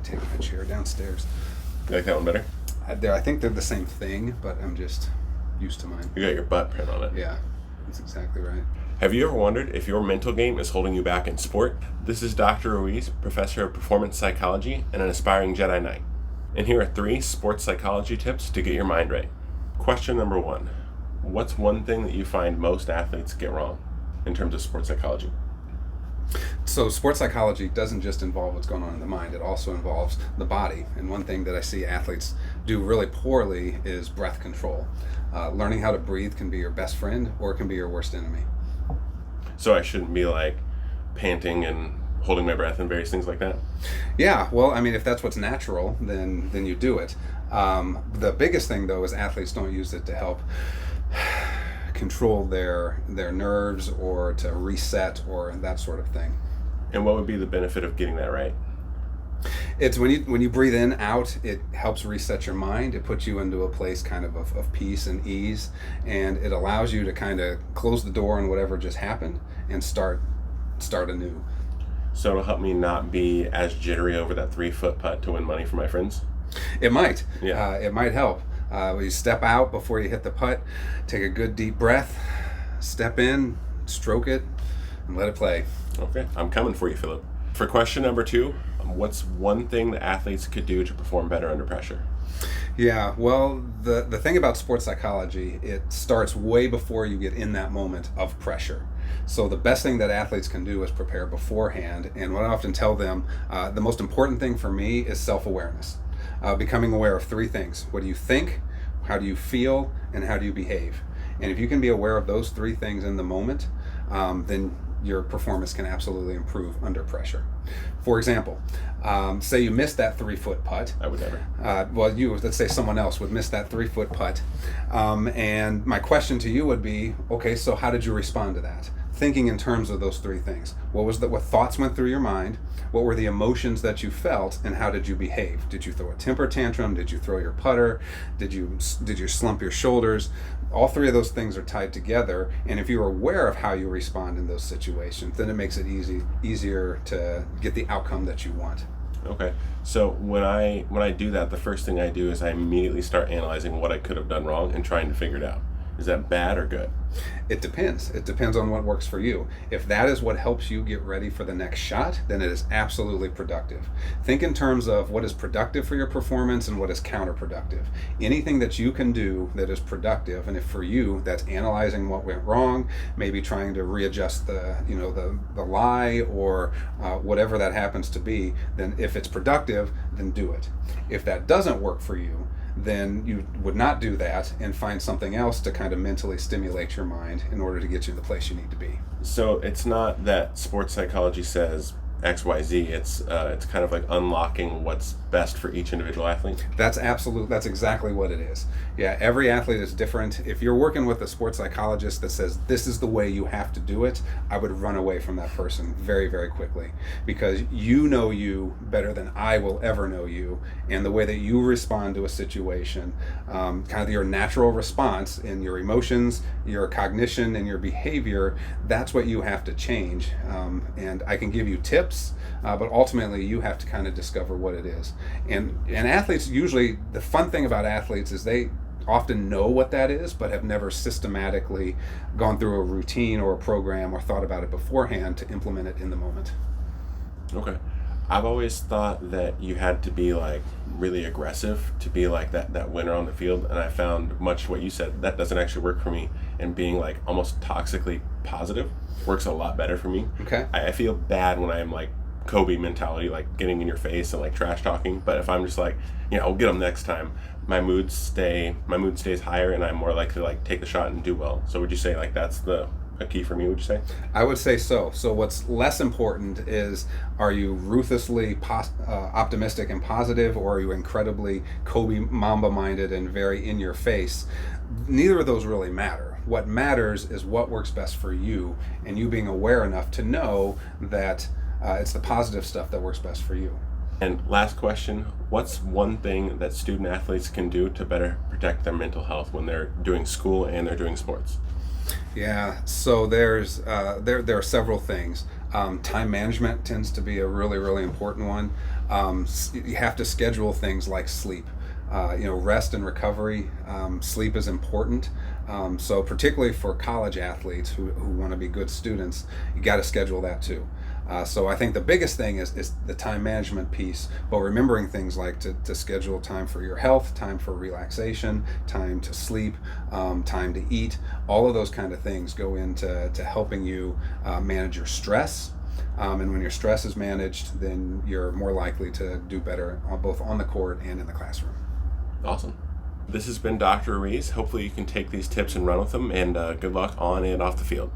take my chair downstairs. You like that one better? I think they're the same thing, but I'm just used to mine. You got your butt print on it. Yeah, that's exactly right. Have you ever wondered if your mental game is holding you back in sport? This is Dr. Ruiz, Professor of Performance Psychology and an aspiring Jedi Knight. And here are 3 sports psychology tips to get your mind right. Question number 1. What's one thing that you find most athletes get wrong in terms of sports psychology? So sports psychology doesn't just involve what's going on in the mind, it also involves the body. And one thing that I see athletes do really poorly is breath control. Learning how to breathe can be your best friend or it can be your worst enemy. So I shouldn't be like panting and holding my breath and various things like that? Yeah, well, I mean, if that's what's natural, then you do it. The biggest thing, though, is athletes don't use it to help control their nerves or to reset or that sort of thing. And what would be the benefit of getting that right? It's when you breathe in, out, it helps reset your mind. It puts you into a place kind of peace and ease, and it allows you to kind of close the door on whatever just happened and start anew. So it'll help me not be as jittery over that 3-foot putt to win money for my friends? It might. Yeah. It might help. You step out before you hit the putt, take a good deep breath, step in, stroke it, and let it play. Okay, I'm coming for you, Philip. For question number 2, what's one thing that athletes could do to perform better under pressure? Yeah, well, the thing about sports psychology, it starts way before you get in that moment of pressure. So the best thing that athletes can do is prepare beforehand. And what I often tell them, the most important thing for me is self-awareness. Becoming aware of 3 things. What do you think? How do you feel? And how do you behave? And if you can be aware of those 3 things in the moment, then your performance can absolutely improve under pressure. For example, say you missed that 3-foot putt. I would never. Let's say someone else would miss that 3-foot putt. And my question to you would be, okay, so how did you respond to that? Thinking in terms of those 3 things. What thoughts went through your mind? What were the emotions that you felt? And how did you behave? Did you throw a temper tantrum? Did you throw your putter? Did you slump your shoulders? All 3 of those things are tied together. And if you're aware of how you respond in those situations, then it makes it easier to get the outcome that you want. Okay. So when I do that, the first thing I do is I immediately start analyzing what I could have done wrong and trying to figure it out. Is that bad or good? It depends. It depends on what works for you. If that is what helps you get ready for the next shot, then it is absolutely productive. Think in terms of what is productive for your performance and what is counterproductive. Anything that you can do that is productive, and if for you that's analyzing what went wrong, maybe trying to readjust the lie or whatever that happens to be, then if it's productive, then do it. If that doesn't work for you, then you would not do that and find something else to kind of mentally stimulate your mind in order to get you to the place you need to be. So it's not that sports psychology says XYZ, it's kind of like unlocking what's best for each individual athlete? That's exactly what it is. Yeah, every athlete is different. If you're working with a sports psychologist that says this is the way you have to do it, I would run away from that person very, very quickly, because you know you better than I will ever know you, and the way that you respond to a situation, kind of your natural response in your emotions, your cognition, and your behavior, that's what you have to change. And I can give you tips, but ultimately you have to kind of discover what it is. And athletes, usually the fun thing about athletes is they often know what that is, but have never systematically gone through a routine or a program or thought about it beforehand to implement it in the moment. Okay. I've always thought that you had to be like really aggressive to be like that winner on the field, and I found much what you said, that doesn't actually work for me, and being like almost toxically positive works a lot better for me. Okay. I feel bad when I'm like Kobe mentality, like getting in your face and like trash talking, but if I'm just like, I'll get them next time, my mood stays higher and I'm more likely to like take the shot and do well. So would you say like that's a key for me, would you say? I would say so. So what's less important is, are you ruthlessly optimistic and positive, or are you incredibly Kobe Mamba minded and very in your face? Neither of those really matter. What matters is what works best for you, and you being aware enough to know that it's the positive stuff that works best for you. And last question, what's one thing that student athletes can do to better protect their mental health when they're doing school and they're doing sports? Yeah, so there are several things. Time management tends to be a really, really important one. You have to schedule things like sleep. Rest and recovery. Sleep is important. So particularly for college athletes who want to be good students, you got to schedule that too. So I think the biggest thing is the time management piece, but remembering things like to schedule time for your health, time for relaxation, time to sleep, time to eat. All of those kind of things go into helping you manage your stress. And when your stress is managed, then you're more likely to do better both on the court and in the classroom. Awesome. This has been Dr. Ruiz. Hopefully you can take these tips and run with them, and good luck on and off the field.